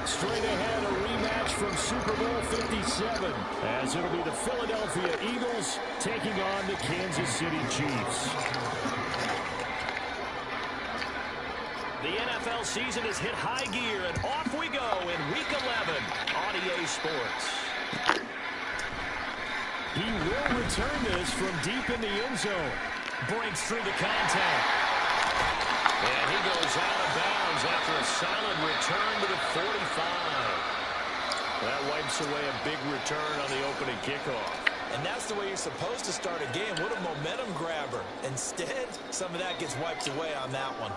Straight ahead, a rematch from Super Bowl 57, as it'll be the Philadelphia Eagles taking on the Kansas City Chiefs. The NFL season has hit high gear, and off we go in Week 11 on EA Sports. He will return this from deep in the end zone. Breaks through the contact. And he goes out of bounds after a solid return to the 45. That wipes away a big return on the opening kickoff. And that's the way you're supposed to start a game. What a momentum grabber. Instead, some of that gets wiped away on that one.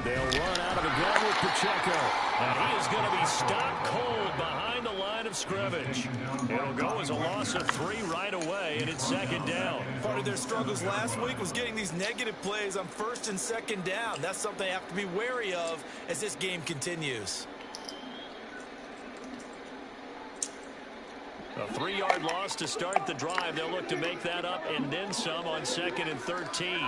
They'll run out of the gun with Pacheco. And he is going to be stopped cold behind the line of scrimmage. It'll go as a loss of 3 right away, and it's second down. Part of their struggles last week was getting these negative plays on first and second down. That's something they have to be wary of as this game continues. A 3-yard loss to start the drive. They'll look to make that up and then some on 2nd and 13.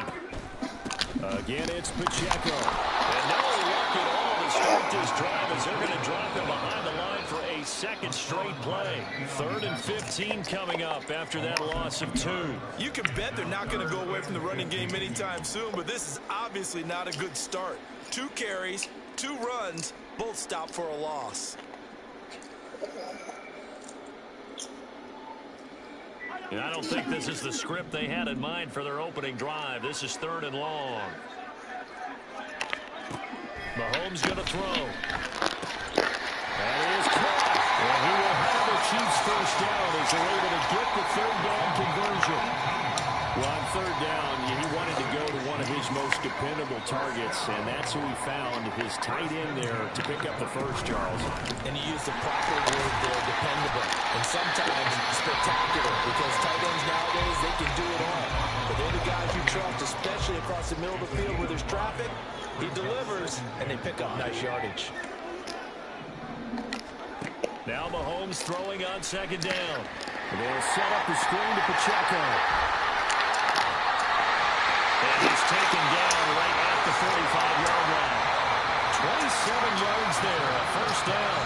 Again, it's Pacheco. And no luck at all to start this drive as they're going to drop him behind the line for a second straight play. 3rd and 15 coming up after that loss of 2. You can bet they're not going to go away from the running game anytime soon, but this is obviously not a good start. 2 carries, 2 runs, both stopped for a loss. And I don't think this is the script they had in mind for their opening drive. This is 3rd and long. Mahomes going to throw. That is caught. And he will have the Chiefs first down as they're able to get the 3rd down conversion. Well, on 3rd down, he wanted to go to one of his most dependable targets, and that's who he found, his tight end there, to pick up the first, Charles. And he used the proper word there, dependable. And sometimes spectacular, because tight ends nowadays, they can do it all. But they're the guys you trust, especially across the middle of the field where there's traffic. He delivers, and they pick up nice yardage. Now Mahomes throwing on 2nd down. They'll set up the screen to Pacheco. And he's taken down right at the 45-yard line. 27 yards there, a first down.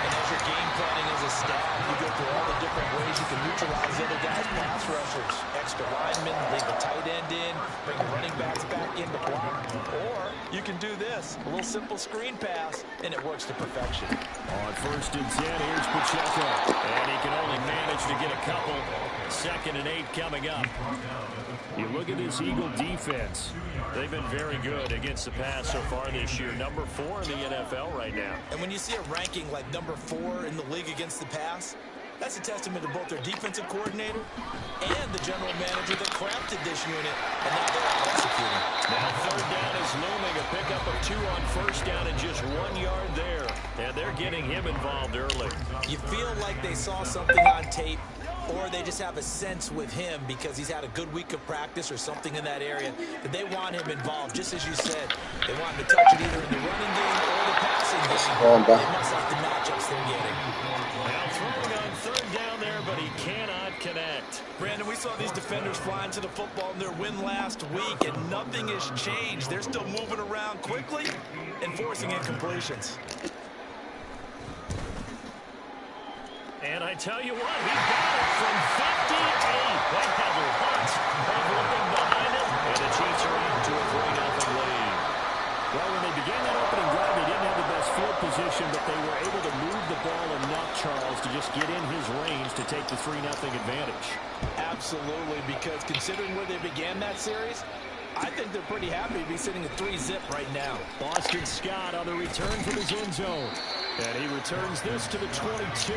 And as you're game planning as a staff, you go through all the different ways you can neutralize the other guys' pass rushers. Extra linemen, leave the tight end in, bring the running backs back in to block. Or you can do this, a little simple screen pass, and it works to perfection. On 1st and 10, here's Pacheco. And he can only manage to get a couple. 2nd and 8 coming up. You look at this Eagle defense. They've been very good against the pass so far this year. Number 4 in the NFL right now. And when you see a ranking like number 4 in the league against the pass, that's a testament to both their defensive coordinator and the general manager that crafted this unit, and now they're out executing. Now 3rd down is looming, a pickup of 2 on 1st down and just 1 yard there. And they're getting him involved early. You feel like they saw something on tape, or they just have a sense with him because he's had a good week of practice or something in that area that they want him involved. Just as you said, they want him to touch it either in the running game or the passing game. They must like the matchups they're getting. Now throwing on 3rd down there, but he cannot connect. Brandon, we saw these defenders flying to the football in their win last week, and nothing has changed. They're still moving around quickly and forcing incompletions. And I tell you what, he got it from 58. They have lots of looking behind it. And the Chiefs are out to a 3-0 lead. Well, when they began that opening drive, they didn't have the best field position, but they were able to move the ball enough, Charles, to just get in his range to take the 3-0 advantage. Absolutely, because considering where they began that series, I think they're pretty happy to be sitting at 3-zip right now. Boston Scott on the return from his end zone. And he returns this to the 22.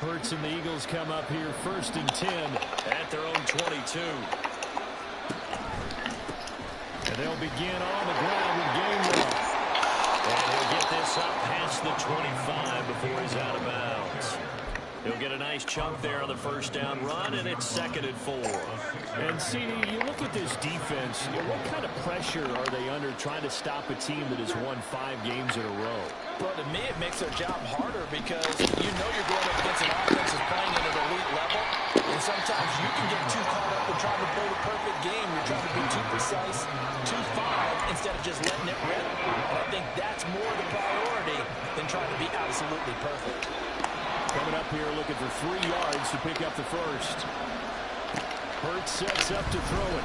Hurts and the Eagles come up here 1st and 10 at their own 22. And they'll begin on the ground with Gainwell. And he'll get this up past the 25 before he's out of bounds. He'll get a nice chunk there on the first down run, and it's 2nd and 4. And, CD, you look at this defense, what kind of pressure are they under trying to stop a team that has won 5 games in a row? Well, to me, it makes their job harder because you know you're going up against an offense that's playing at an elite level, and sometimes you can get too caught up in trying to play the perfect game. You're trying to be too precise, too fine, instead of just letting it rip. And I think that's more the priority than trying to be absolutely perfect. Coming up here looking for 3 yards to pick up the first. Hurts sets up to throw it.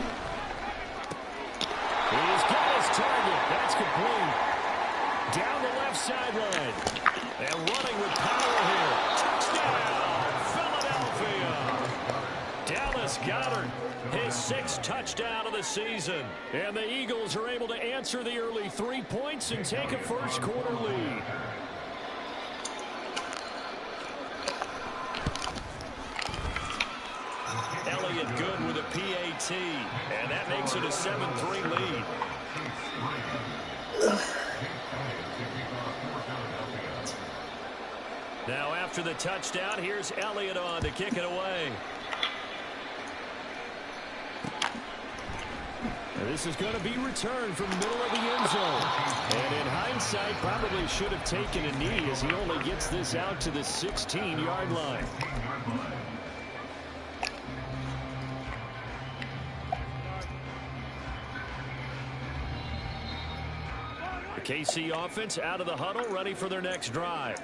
He's got his target. That's complete. Down the left sideline. And running with power here. Touchdown, Philadelphia. Dallas Goedert, his 6th touchdown of the season. And the Eagles are able to answer the early 3 points and take a first-quarter lead. Elliott good with a PAT, and that makes it a 7-3 lead. Now after the touchdown, here's Elliott on to kick it away. This is going to be returned from the middle of the end zone. And in hindsight, probably should have taken a knee as he only gets this out to the 16-yard line. The KC offense out of the huddle, ready for their next drive.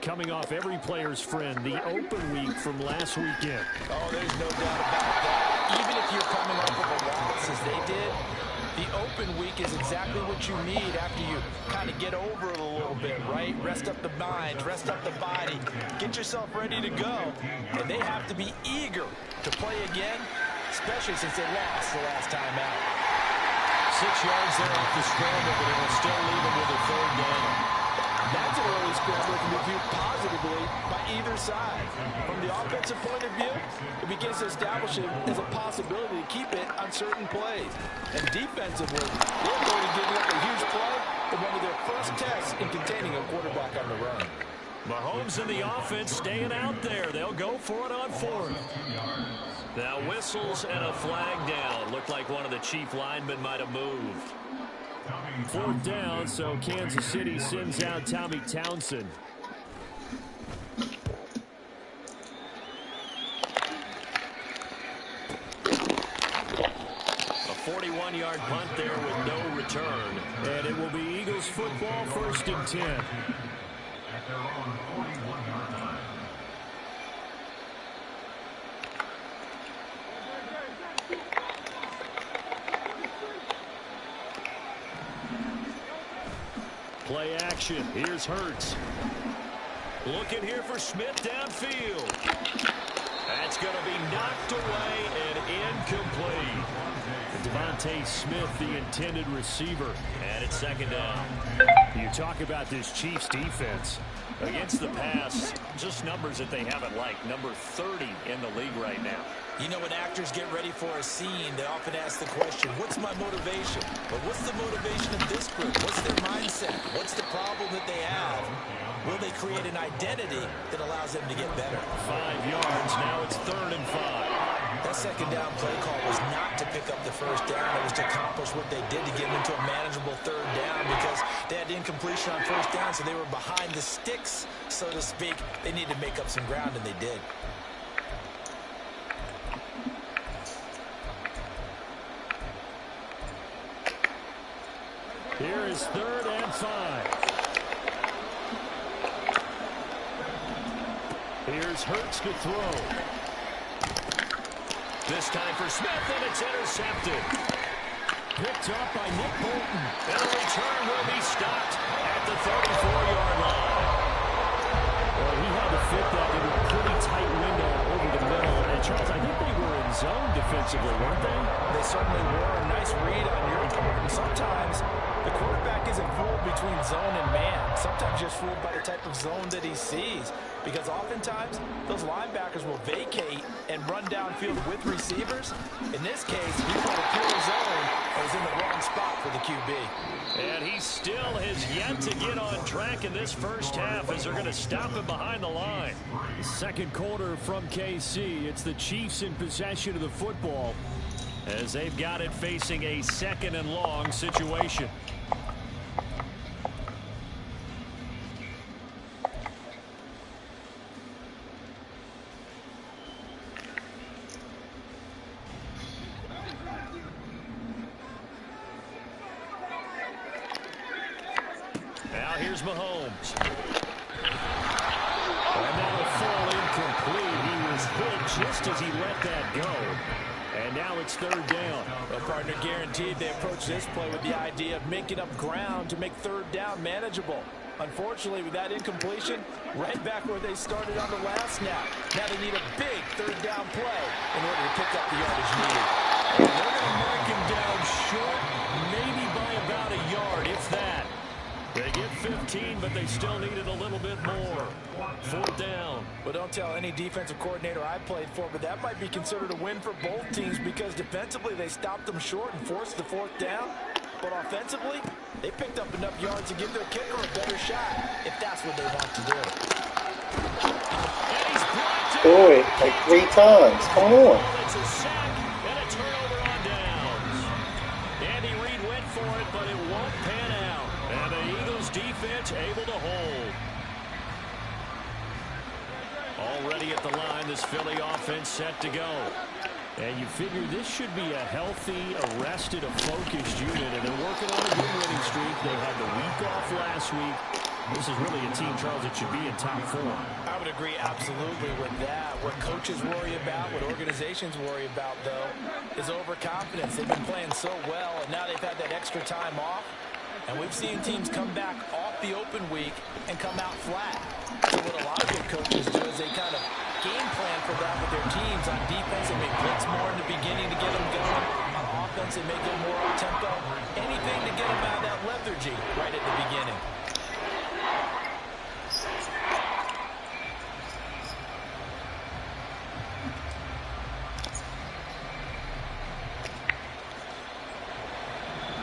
Coming off every player's friend, the open week from last weekend. Oh, there's no doubt about that. Even if you're coming off of a loss as they did, the open week is exactly what you need after you kind of get over it a little bit, right? Rest up the mind, rest up the body, get yourself ready to go. And they have to be eager to play again, especially since they lost the last time out. 6 yards there off the scramble, but it will still leave them with a 3rd down. That's an early scramble that can be viewed positively by either side. From the offensive point of view, it begins to establish it as a possibility to keep it on certain plays. And defensively, they're going to give up a huge play in one of their first tests in containing a quarterback on the run. Mahomes and the offense staying out there. They'll go for it on 4th. Now whistles and a flag down. Looked like one of the chief linemen might have moved. 4th down, so Kansas City sends out Tommy Townsend. A 41-yard punt there with no return. And it will be Eagles football, 1st and 10. Play action. Here's Hurts. Looking here for Smith downfield. That's going to be knocked away and incomplete. Devontae Smith, the intended receiver. And it's 2nd down. You talk about this Chiefs defense. Against the pass, just numbers that they haven't liked. Number 30 in the league right now. You know, when actors get ready for a scene, they often ask the question, what's my motivation? But what's the motivation of this group? What's their mindset? What's the problem that they have? Will they create an identity that allows them to get better? 5 yards. Now it's 3rd and 5. That 2nd down play call was not to pick up the first down. It was to accomplish what they did to get them into a manageable 3rd down because they had incompletion on 1st down, so they were behind the sticks, so to speak. They needed to make up some ground, and they did. Here is 3rd and 5. Here's Hurts to throw. This time for Smith, and it's intercepted. Picked up by Nick Bolton. And a return will be stopped at the 34-yard line. Well, he had to fit that into a pretty tight window over the middle. And Charles, I think they were in zone defensively, weren't they? They certainly were. Nice read on your part. And sometimes the quarterback isn't fooled between zone and man. Sometimes just fooled by the type of zone that he sees. Because oftentimes, those linebackers will vacate and run downfield with receivers. In this case, he played a pure zone and was in the wrong spot for the QB. And he still has yet to get on track in this first half as they're going to stop him behind the line. Second quarter from KC. It's the Chiefs in possession of the football, as they've got it facing a second and long situation. Now here's Mahomes. And that'll fall incomplete. He was hit just as he let that go. And now it's third down. Well, partner, guaranteed they approach this play with the idea of making up ground to make third down manageable. Unfortunately, with that incompletion, right back where they started on the last snap. Now they need a big third down play in order to pick up the yardage needed. and they're going to mark him down short, maybe by about a yard, if that. They get 15, but they still needed a little bit more. Fourth down. Well, don't tell any defensive coordinator I played for, but that might be considered a win for both teams because defensively they stopped them short and forced the fourth down. But offensively, they picked up enough yards to give their kicker a better shot if that's what they want to do. And he's blocked it. Boy, like 3 times. Come on. It's a sack and a turnover on downs. Andy Reid went for it, but it won't pan out. And the Eagles defense able to hold. Already at the line, this Philly offense set to go. And you figure this should be a healthy, arrested, a focused unit, and they're working on a good winning streak. They had the week off last week. This is really a team, Charles, that should be in top form. I would agree absolutely with that. What coaches worry about, what organizations worry about, though, is overconfidence. They've been playing so well, and now they've had that extra time off. And we've seen teams come back off the open week and come out flat. So what a lot of good coaches do is they kind of game plan for that with their teams. On defense, they may blitz more in the beginning to get them going. On offense, they may go more up-tempo. Anything to get them out of that lethargy right at the beginning.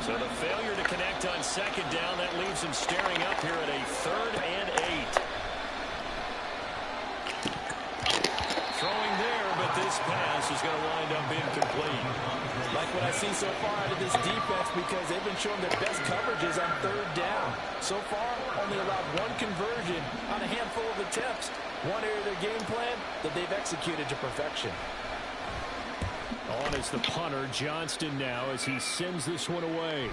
So the failure to connect on second down, that leaves him staring up here at a 3rd and 8. Throwing there, but this pass is going to wind up incomplete. Like what I see so far out of this defense, because they've been showing their best coverages on 3rd down. So far, only allowed 1 conversion on a handful of attempts. One area of their game plan that they've executed to perfection. On is the punter, Johnston, now as he sends this one away.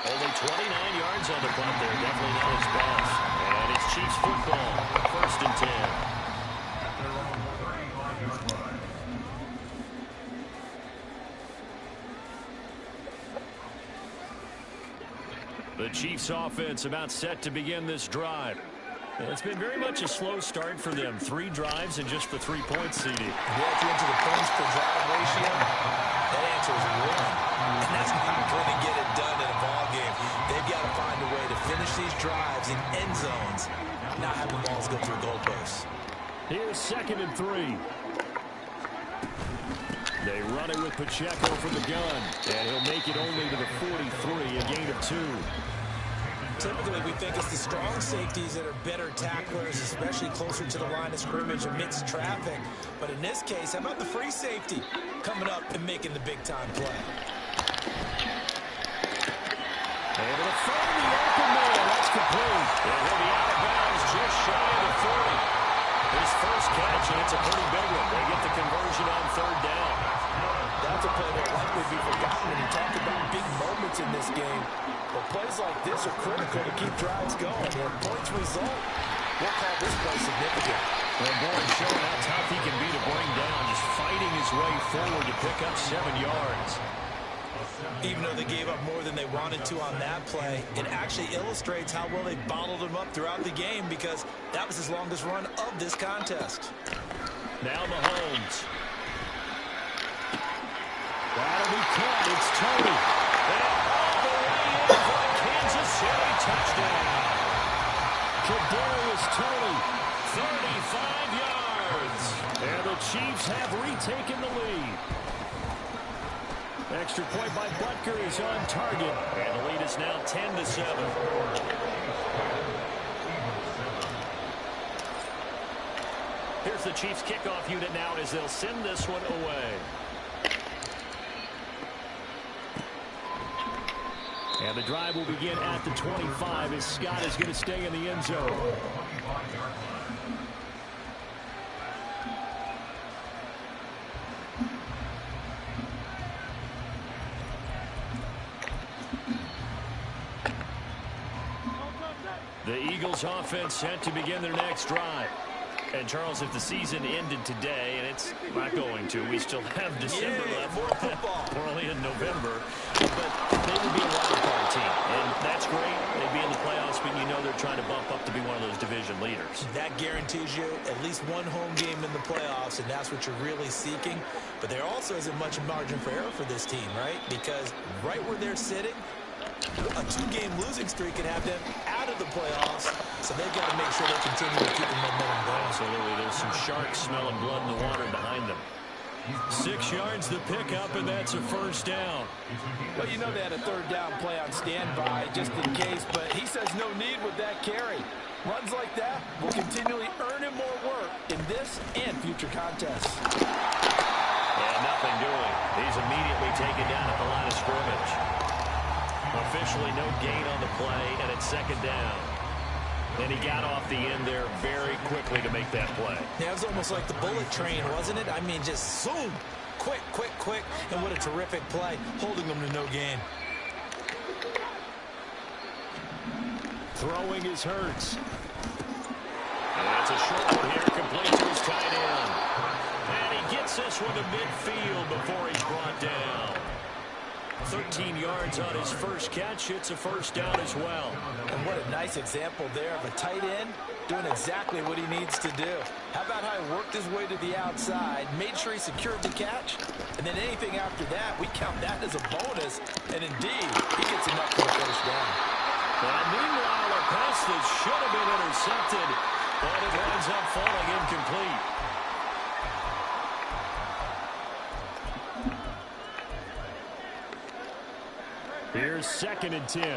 Only 29 yards on the punt there. Definitely not his best. And it's Chiefs football. 1st and 10. The Chiefs offense about set to begin this drive. It's been very much a slow start for them. 3 drives and just the 3 points, CD. Yeah, if you into the points per drive ratio, that answer is 1. And that's not going to get it done in a ball game. They've got to find a way to finish these drives in end zones, not have the balls go through goalposts. Here's 2nd and 3. They run it with Pacheco from the gun, and he'll make it only to the 43, a gain of 2. Typically, we think it's the strong safeties that are better tacklers, especially closer to the line of scrimmage amidst traffic. But in this case, how about the free safety coming up and making the big-time play? Able to find the open man. That's complete. And he'll be out of bounds just shy of the 40. His first catch, and it's a pretty big one. They get the conversion on 3rd down. That's a play that will likely be forgotten when you talk about big moments in this game. But plays like this are critical to keep drives going. When points result, we'll call this play significant. And boy, showing how tough he can be to bring down, just fighting his way forward to pick up 7 yards. Even though they gave up more than they wanted to on that play, it actually illustrates how well they bottled him up throughout the game because that was his longest run of this contest. Now Mahomes. That'll be caught. It's Tony. And all the way in for a Kansas City touchdown. Kadarius Tony. 35 yards. And the Chiefs have retaken the lead. Extra point by Butker is on target. And the lead is now 10-7. Here's the Chiefs kickoff unit now as they'll send this one away. And the drive will begin at the 25 as Scott is going to stay in the end zone. The Eagles offense set to begin their next drive. And, Charles, if the season ended today, and it's not going to, we still have December left. More football. We're only in November. But they would be a wild card team. And that's great. They'd be in the playoffs, but you know they're trying to bump up to be one of those division leaders. That guarantees you at least one home game in the playoffs, and that's what you're really seeking. But there also isn't much margin for error for this team, right? Because right where they're sitting, a 2-game losing streak could have them out of the playoffs, so they've got to make sure they continue to keep the momentum going. Absolutely. There's some sharks smelling blood in the water behind them. 6 yards the pickup, and that's a first down. Well, you know they had a third down play on standby just in case, but he says no need with that carry. Runs like that will continually earn him more work in this and future contests. And nothing doing. He's immediately taken down at the line of scrimmage. Officially no gain on the play, and it's second down. And he got off the end there very quickly to make that play. Yeah, it was almost like the bullet train, wasn't it? I mean, just zoom. Quick, quick, quick. And what a terrific play, holding them to no gain. Throwing is Hurts. And that's a short one here, complete to his tight end. And he gets this one to midfield before he's brought down. 13 yards on his first catch. It's a first down as well. And what a nice example there of a tight end doing exactly what he needs to do. How about how he worked his way to the outside, made sure he secured the catch, and then anything after that, we count that as a bonus. And indeed, he gets enough for the first down. And meanwhile, a pass that should have been intercepted, but it winds up falling incomplete. Here's 2nd and 10.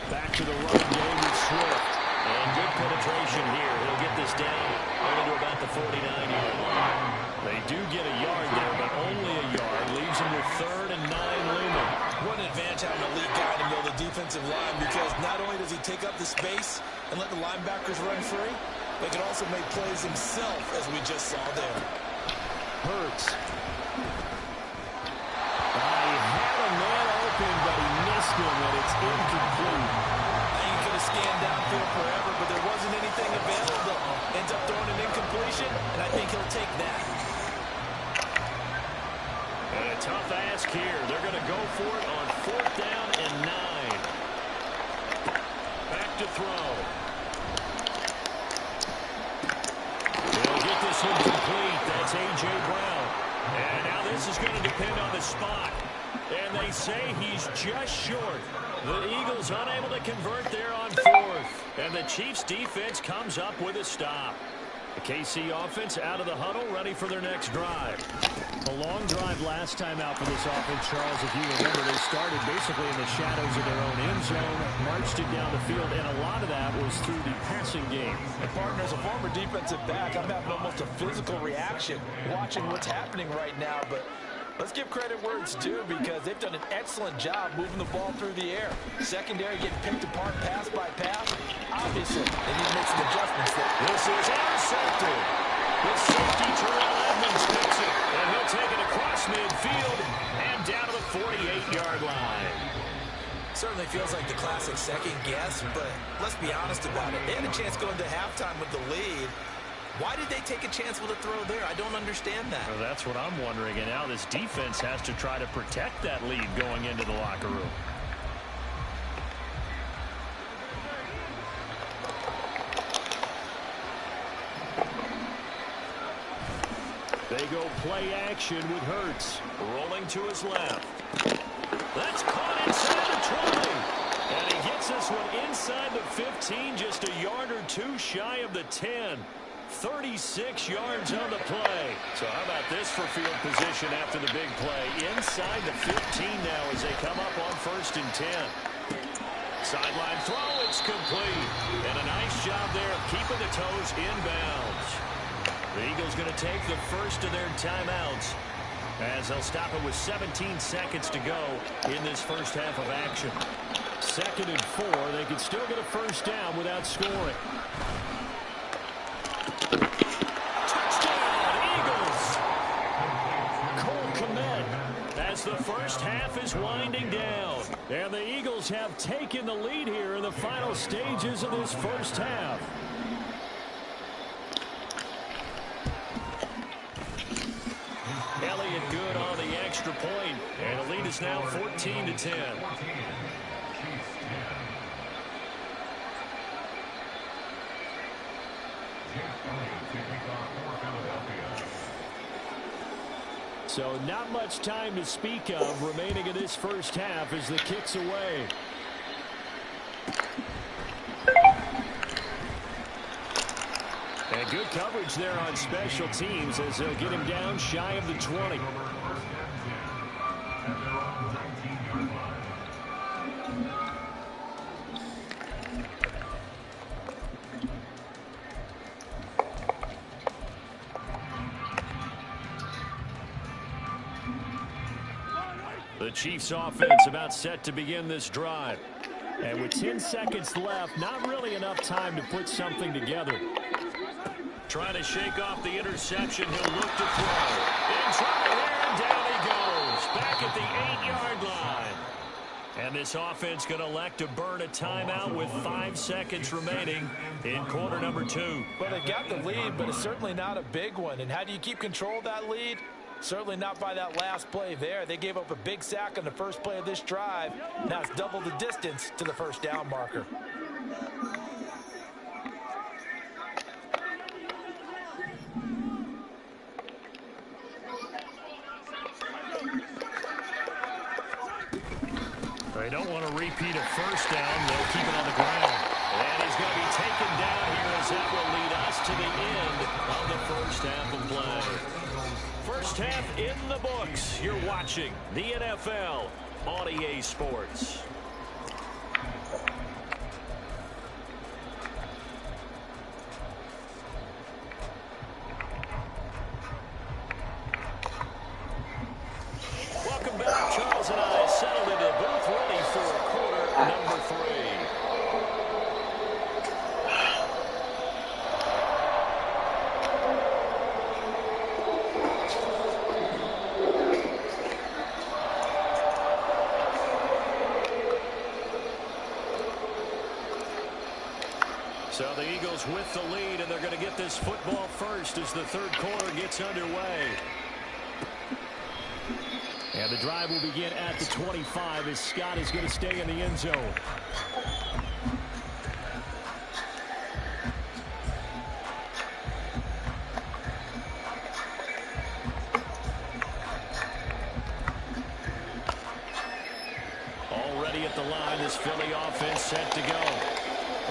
Back to the run game with Swift. And good penetration here. He'll get this down only to about the 49-yard line. They do get a yard there, but only a yard. Leaves him with 3rd and 9 looming. What an advantage having an elite guy in the middle of the defensive line, because not only does he take up the space and let the linebackers run free, but he can also make plays himself, as we just saw there. Hurts. He had a man open, but he missed him, and it's incomplete. You could have scanned downfield forever, but there wasn't anything available. Ends up throwing an incompletion, and I think he'll take that. And a tough ask here. They're going to go for it on 4th down and 9. Back to throw. They'll get this one complete. That's A.J. Brown. And now this is going to depend on the spot. And they say he's just short. The Eagles unable to convert there on 4th. And the Chiefs defense comes up with a stop. The KC offense out of the huddle, ready for their next drive. A long drive last time out for this offense, Charles. If you remember, they started basically in the shadows of their own end zone, marched it down the field, and a lot of that was through the passing game. And partner, as a former defensive back, I'm having almost a physical reaction watching what's happening right now. But let's give credit where it's due, because they've done an excellent job moving the ball through the air. Secondary getting picked apart pass by pass. Obviously, they need to make some adjustments there. This is intercepted. The safety Terrell Edmonds picks it, and he'll take it across midfield and down to the 48-yard line. Certainly feels like the classic second guess, but let's be honest about it. They had a chance going to halftime with the lead. Why did they take a chance with a throw there? I don't understand that. Well, that's what I'm wondering. And now this defense has to try to protect that lead going into the locker room. They go play action with Hurts. Rolling to his left. That's caught inside the 20. And he gets this one inside the 15, just a yard or two shy of the 10. 36 yards on the play. So how about this for field position after the big play? Inside the 15 now as they come up on 1st and 10. Sideline throw, it's complete. And a nice job there of keeping the toes inbounds. The Eagles going to take the first of their timeouts as they'll stop it with 17 seconds to go in this first half of action. 2nd and 4. They can still get a first down without scoring. Touchdown, Eagles! Cole Kmet as the first half is winding down. And the Eagles have taken the lead here in the final stages of this first half. Elliott good on the extra point, and the lead is now 14-10. So not much time to speak of remaining in this first half as the kick's away. And good coverage there on special teams as they'll get him down shy of the 20. The Chiefs offense about set to begin this drive. And with 10 seconds left, not really enough time to put something together. Trying to shake off the interception. He'll look to throw. In trouble here, and down he goes. Back at the 8-yard line. And this offense going to elect to burn a timeout with 5 seconds remaining in quarter number 2. Well, they got the lead, but it's certainly not a big one. And how do you keep control of that lead? Certainly not by that last play there. They gave up a big sack on the first play of this drive. Now it's double the distance to the first down marker. They don't want to repeat a first down. They'll keep it on the ground. And he's going to be taken down here as that will lead us to the end of the first half of play. First half in the books. You're watching the NFL on EA Sports. Welcome back. Charles and I settled into the booth ready for quarter number 3. So the Eagles with the lead, and they're going to get this football first as the third quarter gets underway. And the drive will begin at the 25 as Scott is going to stay in the end zone. Already at the line, this Philly offense set to go.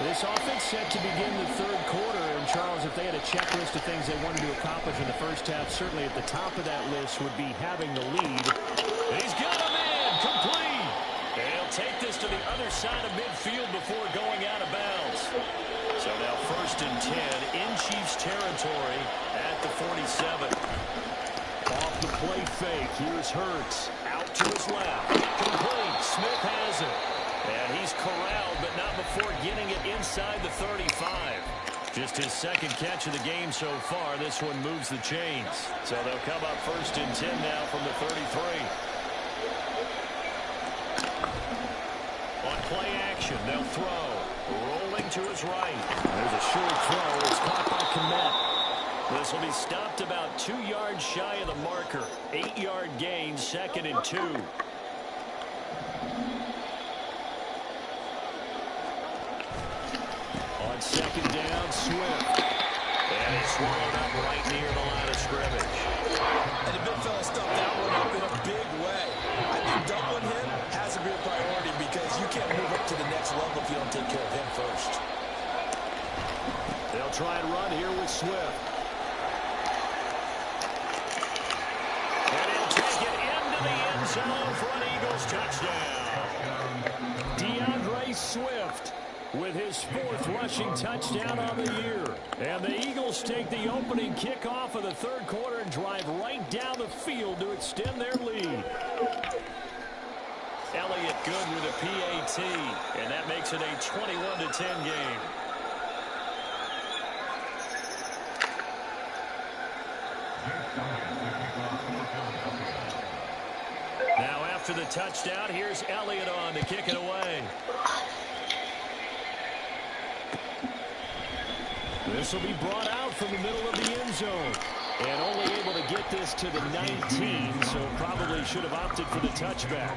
This offense set to begin the third quarter. And, Charles, if they had a checklist of things they wanted to accomplish in the first half, certainly at the top of that list would be having the lead. And he's got him in. Complete. And he'll take this to the other side of midfield before going out of bounds. So now 1st and 10 in Chiefs territory at the 47. Off the play fake. Here's Hurts. Out to his left. Complete. Smith has it. And he's corralled, but not before getting it inside the 35. Just his second catch of the game so far. This one moves the chains. So they'll come up 1st and 10 now from the 33. On play action, they'll throw. Rolling to his right. There's a short throw. It's caught by Kmet. This will be stopped about 2 yards shy of the marker. 8-yard gain, 2nd and 2. On 2nd down, Swift. And it's swallowed up right near the line of scrimmage. And the big fella stuffed that one up in a big way. I think doubling him has to be a priority because you can't move up to the next level if you don't take care of him first. They'll try and run here with Swift. And he'll take it into the end zone for an Eagles touchdown. DeAndre Swift with his 4th rushing touchdown on the year. And the Eagles take the opening kickoff of the 3rd quarter and drive right down the field to extend their lead. Elliott good with a PAT, and that makes it a 21-10 game. Now after the touchdown, here's Elliott on to kick it away. This will be brought out from the middle of the end zone. And only able to get this to the 19, so probably should have opted for the touchback.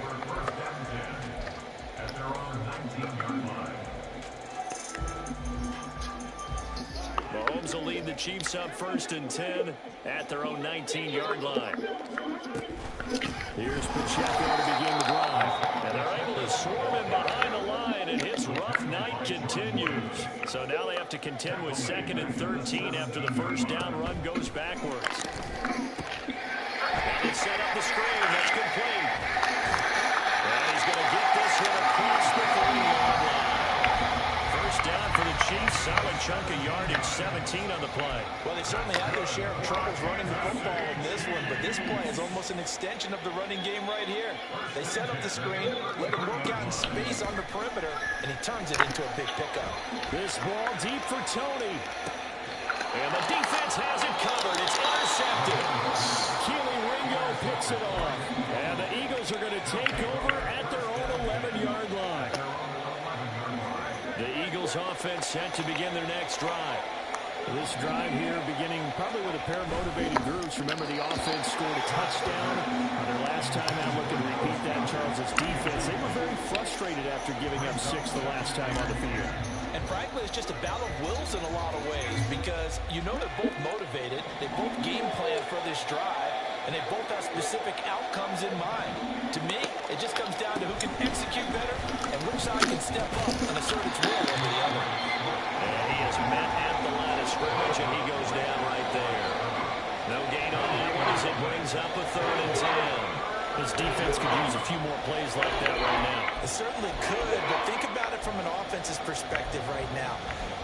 Mahomes will lead the Chiefs up 1st and 10 at their own 19-yard line. Here's Pacheco to begin the drive. And they're able to swarm him behind the line, and his rough night continues. So now they have to contend with 2nd and 13 after the first down run goes backwards. And they set up the screen. That's complete. And he's going to get this one across the 40-yard line. First down for the Chiefs. Solid chunk of yardage, 17 on the play. Well, they certainly had their share of troubles running the football in this one, but this play is almost an extension of the running game right here. They set up the screen, let him work out in space on the perimeter, and he turns it into a big pickup. This ball deep for Tony. And the defense has it covered. It's intercepted. Keely Ringo picks it off. And the Eagles are going to take over at their own 11-yard line. The Eagles offense set to begin their next drive. This drive here beginning probably with a pair of motivated groups. Remember, the offense scored a touchdown their last time out. Looking to repeat that, Charles' defense. They were very frustrated after giving up 6 the last time on the field. And frankly, it's just a battle of wills in a lot of ways because you know they're both motivated. They both game plan for this drive, and they both have specific outcomes in mind. To me, it just comes down to who can execute better and which side can step up and assert its will over the other. And he is met at the line of scrimmage, and he goes down right there. No gain on that one as it brings up a 3rd and 10. This defense could use a few more plays like that right now. It certainly could, but think about it from an offense's perspective right now.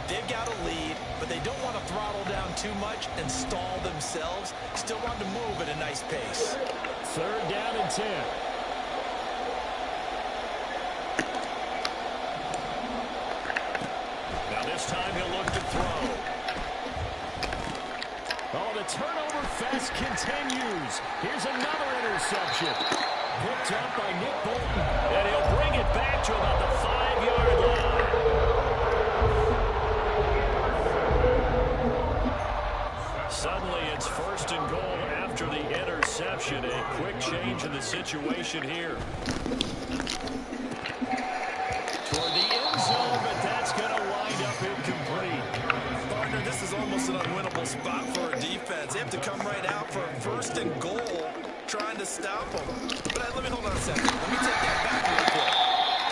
They've got a lead, but they don't want to throttle down too much and stall themselves. Still want to move at a nice pace. 3rd down and 10. Now this time he'll look to throw. Oh, the turnover fest continues. Here's another interception. Picked up by Nick Bolton. And he'll bring it back to about the 5-yard line. Suddenly it's 1st and goal after the interception. A quick change in the situation here. Toward the end zone, but that's going to wind up incomplete. Partner, this is almost an unwinnable spot for a defense. They have to come right out for a 1st and goal trying to stop them. But let me hold on a second. Let me take that back real quick.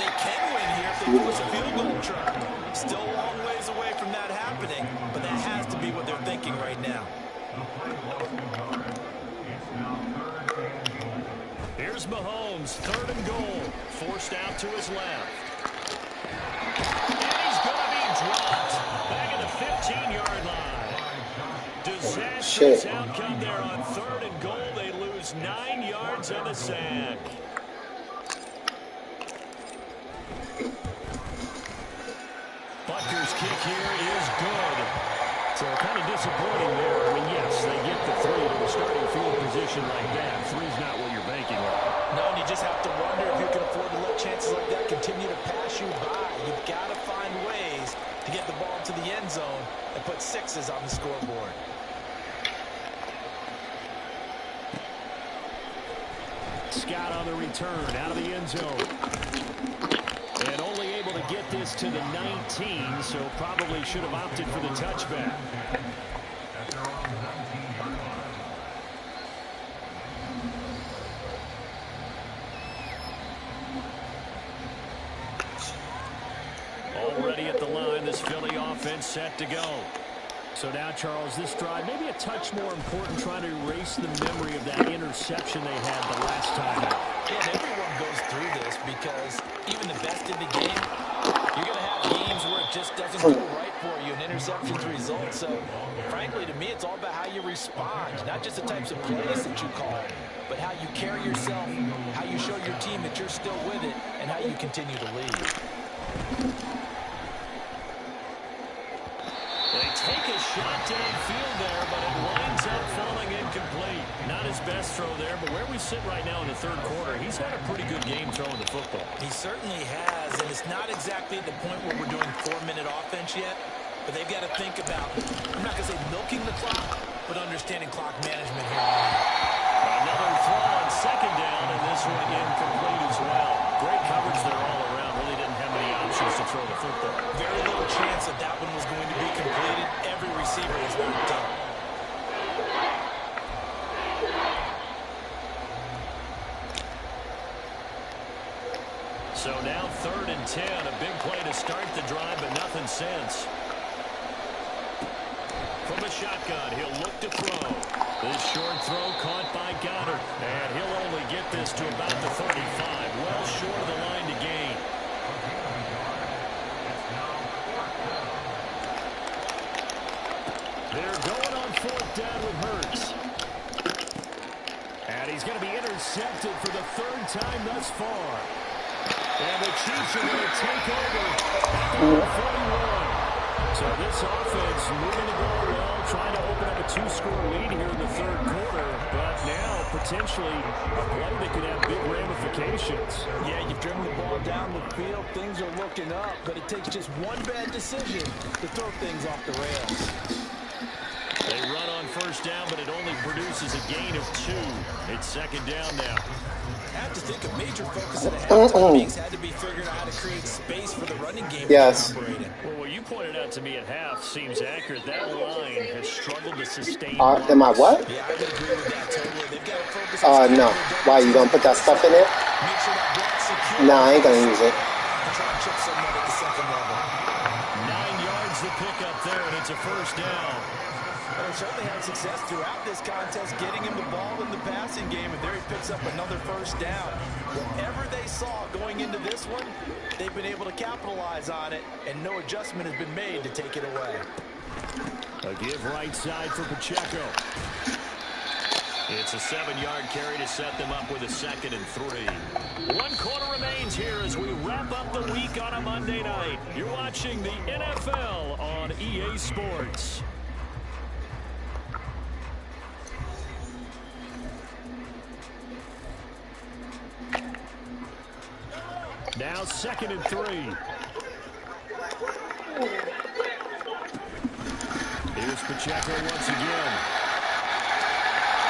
They can win here if they force a field goal try. Still a long ways away from that happening, but that has to be what they're thinking right now. Here's Mahomes, 3rd and goal. Forced out to his left. And he's going to be dropped back at the 15-yard line. Disastrous outcome there on 3rd and goal. They lose 9 yards on the sack. Butker's kick here is good. So kind of disappointing there. I mean, yes, they get the 3 to a starting field position like that. 3's not what you're banking on. No, and you just have to wonder if you can afford to let chances like that continue to pass you by. You've got to find ways to get the ball to the end zone and put 6s on the scoreboard. Scott on the return out of the end zone. And only able to get this to the 19, so probably should have opted for the touchback. Already at the line, this Philly offense set to go. So now, Charles, this drive maybe a touch more important, trying to erase the memory of that interception they had the last time out. And everyone goes through this because even the best in the game, you're going to have games where it just doesn't go right for you, and interceptions result. So, frankly, to me, it's all about how you respond, not just the types of plays that you call, but how you carry yourself, how you show your team that you're still with it, and how you continue to lead. They take a shot downfield there, but it winds up falling incomplete. Not his best throw there, but where we sit right now in the third quarter, he's had a pretty good game throwing the football. He certainly has, and it's not exactly at the point where we're doing 4-minute offense yet, but they've got to think about, I'm not going to say milking the clock, but understanding clock management here. Another throw on second down, and this one incomplete as well. Great coverage there all around. Really didn't have many options to throw the football. Very little chance that that one was going to be completed. Every receiver was marked up. So now 3rd and 10. A big play to start the drive, but nothing since. From the shotgun, he'll look to throw. This short throw caught by Goddard. And he'll only get this to about the 35. Well short of the line to gain. They're going on 4th down with Hurts. And he's going to be intercepted for the 3rd time thus far. And the Chiefs are going to take over at 41. So this offense moving the ball well, trying to open up a 2-score lead here in the 3rd quarter. But now, potentially, a play that could have big ramifications. Yeah, you've driven the ball down the field. Things are looking up, but it takes just one bad decision to throw things off the rails. They run on 1st down, but it only produces a gain of 2. It's 2nd down now. I have to think a major focus of the halftime had to be figuring out how to create space for the running game. Yes. Well, what you pointed out to me at half seems accurate. That line has struggled to sustain. Am I what? Yeah, I would agree with that totally. They've got to focus on No. Why, you gonna put that stuff in there? make sure that block's secure. Nah, I ain't gonna use it. And try to chip someone at the second level. 9 yards to pick up there, and it's a 1st down. Well, they certainly had success throughout this contest, getting him the ball in the passing game, and there he picks up another 1st down. Whatever they saw going into this one, they've been able to capitalize on it, and no adjustment has been made to take it away. A give right side for Pacheco. It's a 7-yard carry to set them up with a 2nd and 3. 1 quarter remains here as we wrap up the week on a Monday night. You're watching the NFL on EA Sports. Now 2nd and 3. Here's Pacheco once again.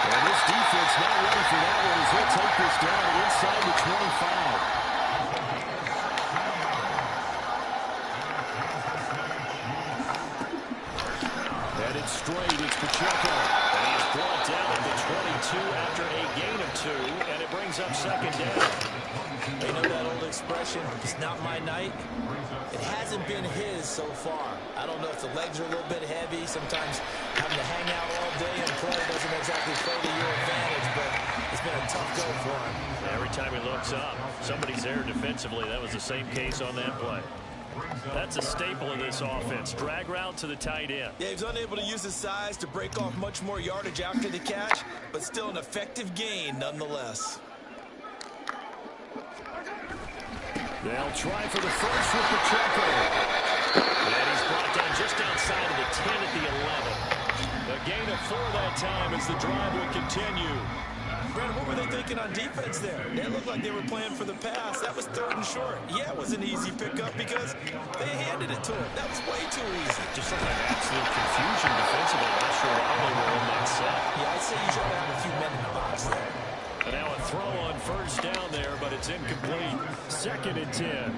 And this defense not ready for that one as he'll take this down inside the 25. Headed straight, it's Pacheco. And he's brought down at the 22 after a gain of 2, and it brings up 2nd down. They know that old expression, it's not my night. It hasn't been his so far. I don't know if the legs are a little bit heavy. Sometimes having to hang out all day and play doesn't exactly play to your advantage, but it's been a tough go for him. Every time he looks up, somebody's there defensively. That was the same case on that play. That's a staple of this offense. Drag route to the tight end. Yeah, he was unable to use his size to break off much more yardage after the catch, but still an effective gain nonetheless. They'll try for the first with Pacheco. And he's brought down just outside of the 10 at the 11. A gain of 4 that time as the drive will continue. Brandon, what were they thinking on defense there? They looked like they were playing for the pass. That was 3rd and short. Yeah, it was an easy pickup because they handed it to him. That was way too easy. Just looked like absolute confusion defensively. Not sure why they were in that set. Yeah, I'd say you try to have a few men in the box there. And now a throw on 1st down there, but it's incomplete. 2nd and 10.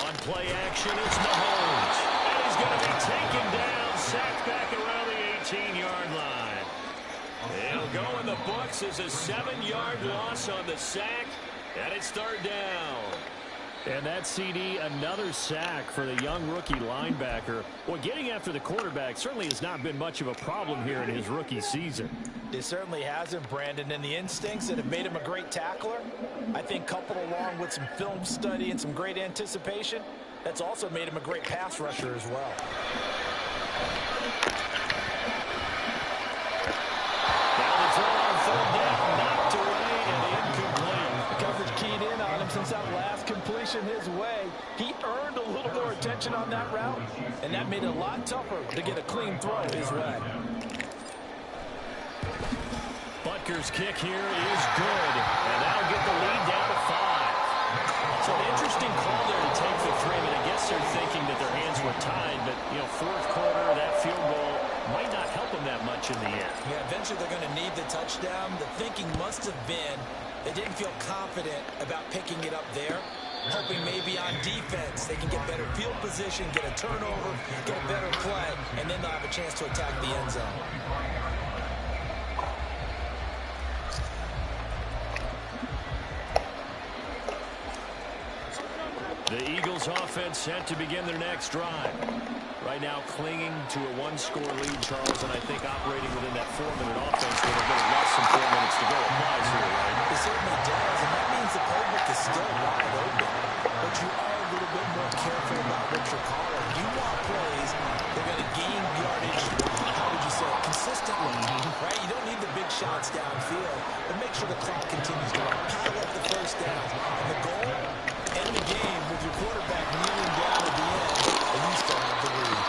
On play action, it's Mahomes. And he's going to be taken down, sacked back around the 18-yard line. He'll go in the books as a 7-yard loss on the sack, and it's 3rd down. And that CD, another sack for the young rookie linebacker. Well, getting after the quarterback certainly has not been much of a problem here in his rookie season. It certainly hasn't, Brandon, and the instincts that have made him a great tackler, I think coupled along with some film study and some great anticipation, that's also made him a great pass rusher as well. Now the throw on third down, knocked away and incomplete. Coverage keyed in on him since that last completion his way. He earned a little more attention on that route, and that made it a lot tougher to get a clean throw his way. Butker's kick here is good, and that'll get the lead down to 5. So an interesting call there to take the 3. I mean, I guess they're thinking that their hands were tied, but, you know, fourth quarter, that field goal might not help them that much in the end. Yeah, eventually they're going to need the touchdown. The thinking must have been they didn't feel confident about picking it up there, hoping maybe on defense they can get better field position, get a turnover, get a better play, and then they'll have a chance to attack the end zone. The Eagles offense set to begin their next drive. Right now clinging to a 1-score lead, Charles, and I think operating within that 4-minute offense with a bit less than 4 minutes to go applies here, right? It certainly does, and that means the playbook is still wide open. But you are a little bit more careful about what you're calling. You want plays that are going to gain yardage, how would you say, consistently, right? You don't need the big shots downfield, but make sure the clock continues to run. Pile up the first down. And the goal, end the game with your quarterback kneeling down at the end, and you still have the lead.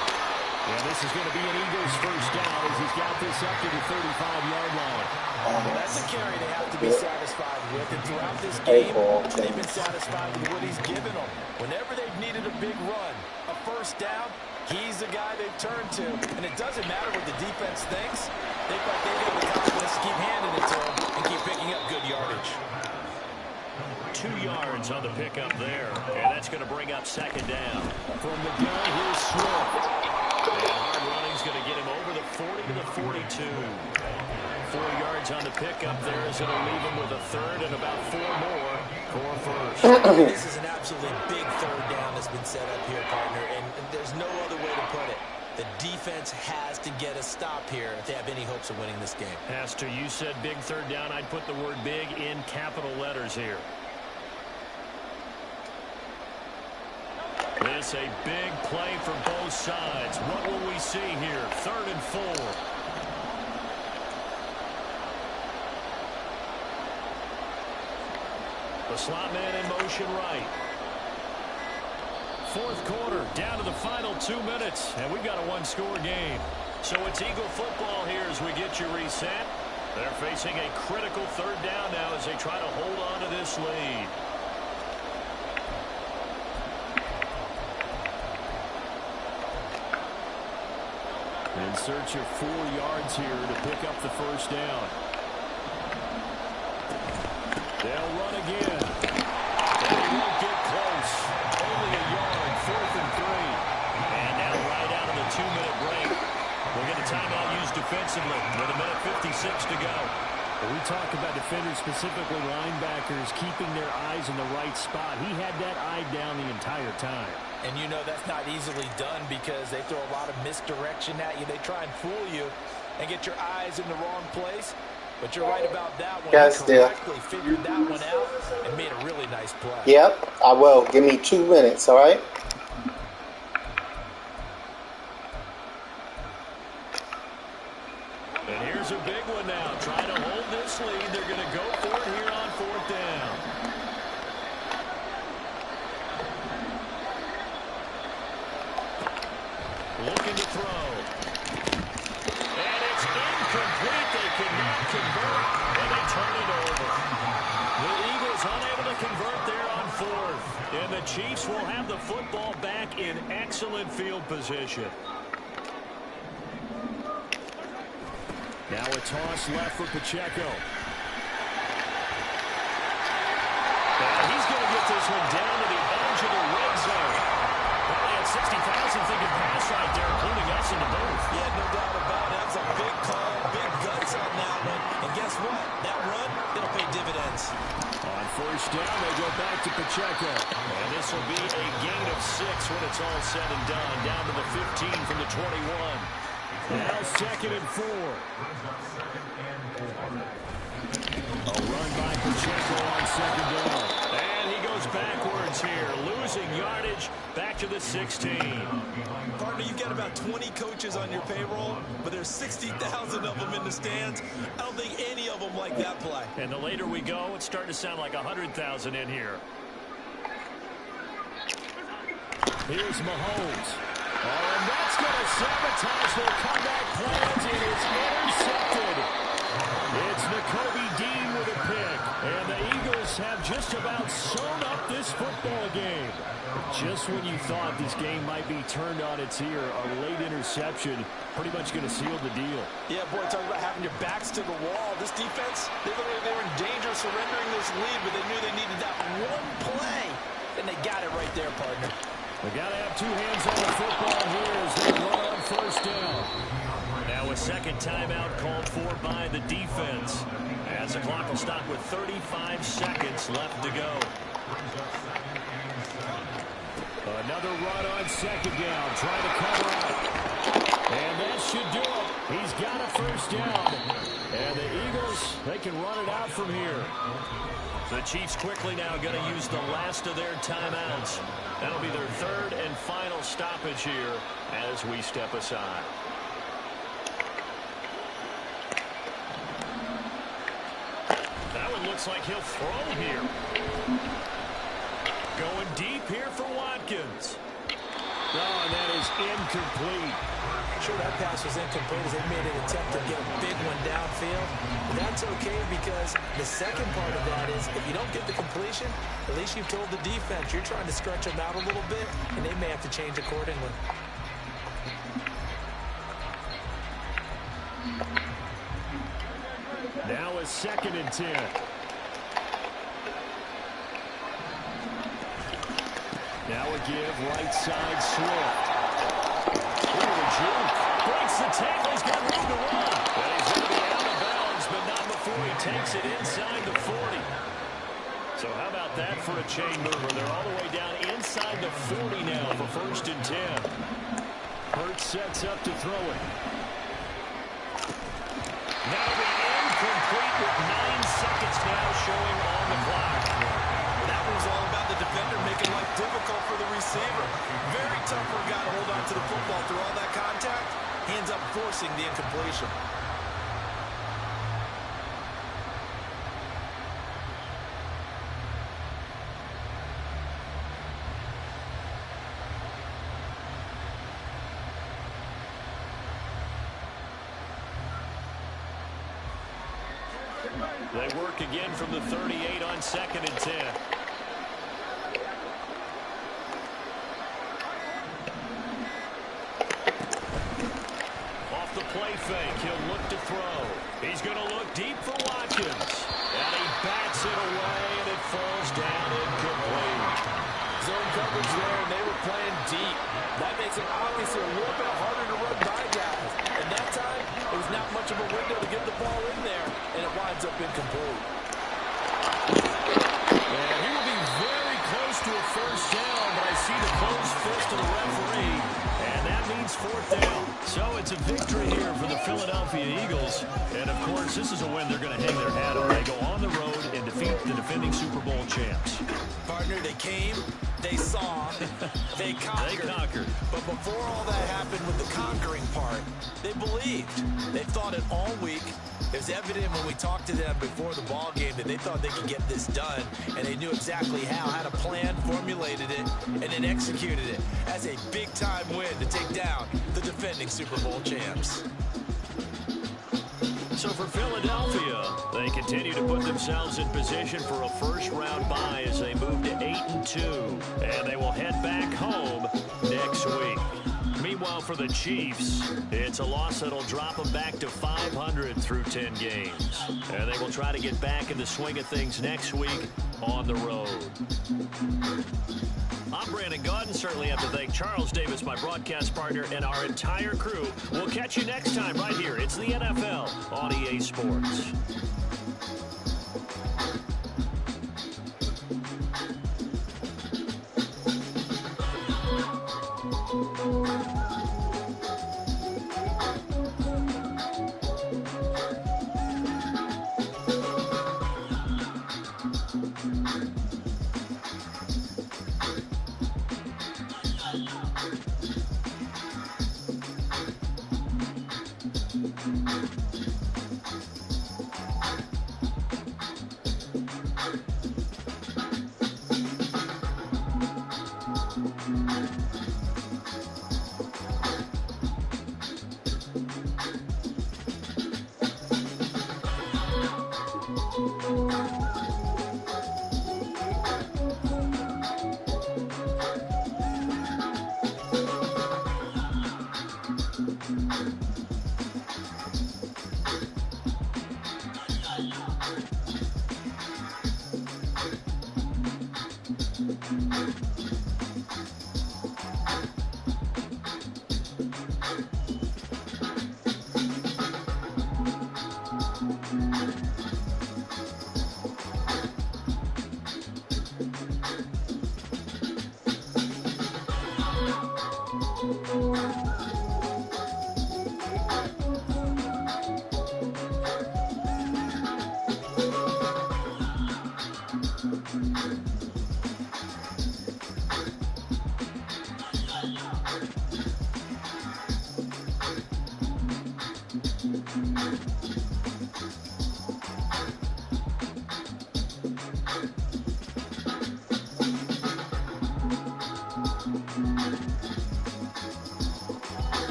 Yeah, this is going to be an Eagles first down as he's got this up to the 35-yard line. Well, that's a carry they have to be satisfied with. And throughout this game, they've been satisfied with what he's given them. Whenever they've needed a big run, a first down, he's the guy they've turned to. And it doesn't matter what the defense thinks. They've got the confidence to keep handing it to him and keep picking up good yardage. 2 yards on the pickup there. And that's going to bring up second down. From the gun, here's Swift. And hard running's going to get him over the 40 to the 42. 4 yards on the pickup there is going to leave him with a third and about 4 more for first. This is an absolutely big third down that's been set up here, partner, and there's no other way to put it. The defense has to get a stop here if they have any hopes of winning this game. Has to. You said big third down. I'd put the word big in capital letters here. This a big play for both sides. What will we see here? 3rd and 4. The slot man in motion right. Fourth quarter, down to the final 2 minutes, and we've got a 1-score game. So it's Eagle football here as we get you reset. They're facing a critical third down now as they try to hold on to this lead. In search of 4 yards here to pick up the first down. They'll run again. And he won't get close. Only a yard, 4th and 3. And now right out of the 2-minute break, we'll get a timeout used defensively with 1:56 to go. We talk about defenders, specifically linebackers, keeping their eyes in the right spot. He had that eye down the entire time. And you know that's not easily done because they throw a lot of misdirection at you. They try and fool you and get your eyes in the wrong place. But you're right about that one. Yes, He correctly figured that one out and made a really nice play. Yep, I will. Give me 2 minutes, all right? And here's a big one now. Trying to hold this lead. They're going to go for it here on 4th down. Looking to throw. And it's incomplete. They cannot convert, and they turn it over. The Eagles unable to convert there on 4th. And the Chiefs will have the football back in excellent field position. Now a toss left for Pacheco. And he's going to get this one down to the edge of the red zone. Probably had 60,000 thinking pass right there, including us in the booth. Yeah, no doubt about it. That was a big call, big guts on that one. And guess what? That run, it'll pay dividends. Oh, On first down, they go back to Pacheco. And this will be a gain of 6 when it's all said and done. Down to the 15 from the 21. Now 2nd and 4. A run by Pacheco on 2nd down. And he goes backwards here, losing yardage back to the 16. Partner, you've got about 20 coaches on your payroll, but there's 60,000 of them in the stands. I don't think any of them like that play. And the later we go, it's starting to sound like 100,000 in here. Here's Mahomes. Oh, and that's going to sabotage their comeback plans. It is intercepted. It's Nakobe Dean with a pick. And the Eagles have just about sewn up this football game. Just when you thought this game might be turned on its ear, a late interception pretty much going to seal the deal. Yeah, boy, talk about having your backs to the wall. This defense, they were in danger of surrendering this lead, but they knew they needed that one play, and they got it right there, partner. They got to have 2 hands on the football here as they run on first down. Now a second timeout called for by the defense, as the clock will stop with 35 seconds left to go. Another run on 2nd down, trying to cover up. And that should do it. He's got a first down. And the Eagles, they can run it out from here. The Chiefs quickly now going to use the last of their timeouts. That'll be their 3rd and final stoppage here as we step aside. That one looks like he'll throw here. Going deep here for Watkins. Oh, and that is incomplete. Sure, that pass was incomplete as they made an attempt to get a big one downfield. But that's okay because the second part of that is if you don't get the completion, at least you've told the defense you're trying to stretch them out a little bit, and they may have to change accordingly. Now a 2nd and 10. Now a give, right side, Swift. Look at the juke. Breaks the tackle. He's got room to run. And he's going to be out of bounds, but not before he takes it inside the 40. So how about that for a chain mover? They're all the way down inside the 40 now for 1st and 10. Hurts sets up to throw it. That'll be incomplete with 9 seconds now showing on the clock. That was all about the defender making life difficult for the receiver. Very tough for a guy to hold on to the football through all that contact. He ends up forcing the incompletion. They work again from the 38 on 2nd and 10. Off the play fake, he'll look to throw. He's going to look deep for Watkins. And he bats it away, and it falls down incomplete. Zone coverage there, and they were playing deep. That makes it obviously a little bit harder to run by guys. And that time, it was not much of a window to get the ball in there, and it winds up incomplete. And he will be very close to a first down, but I see the closed fist of the referee, and that means 4th down. So it's a victory here for the Philadelphia Eagles. And, of course, this is a win they're going to hang their hat on. They go on the road and defeat the defending Super Bowl champs. Partner, they came, they saw, they conquered. They conquered. But before all that happened with the conquering part, they believed. They thought it all week. It was evident when we talked to them before the ball game that they thought they could get this done, and they knew exactly how, had a plan, formulated it, and then executed it as a big-time win to take down the defending Super Bowl champs. So for Philadelphia, they continue to put themselves in position for a first-round bye as they move to 8-2, and they will head back home next week. Meanwhile, for the Chiefs, it's a loss that'll drop them back to 500 through 10 games. And they will try to get back in the swing of things next week on the road. I'm Brandon Gaudin. Certainly have to thank Charles Davis, my broadcast partner, and our entire crew. We'll catch you next time right here. It's the NFL on EA Sports.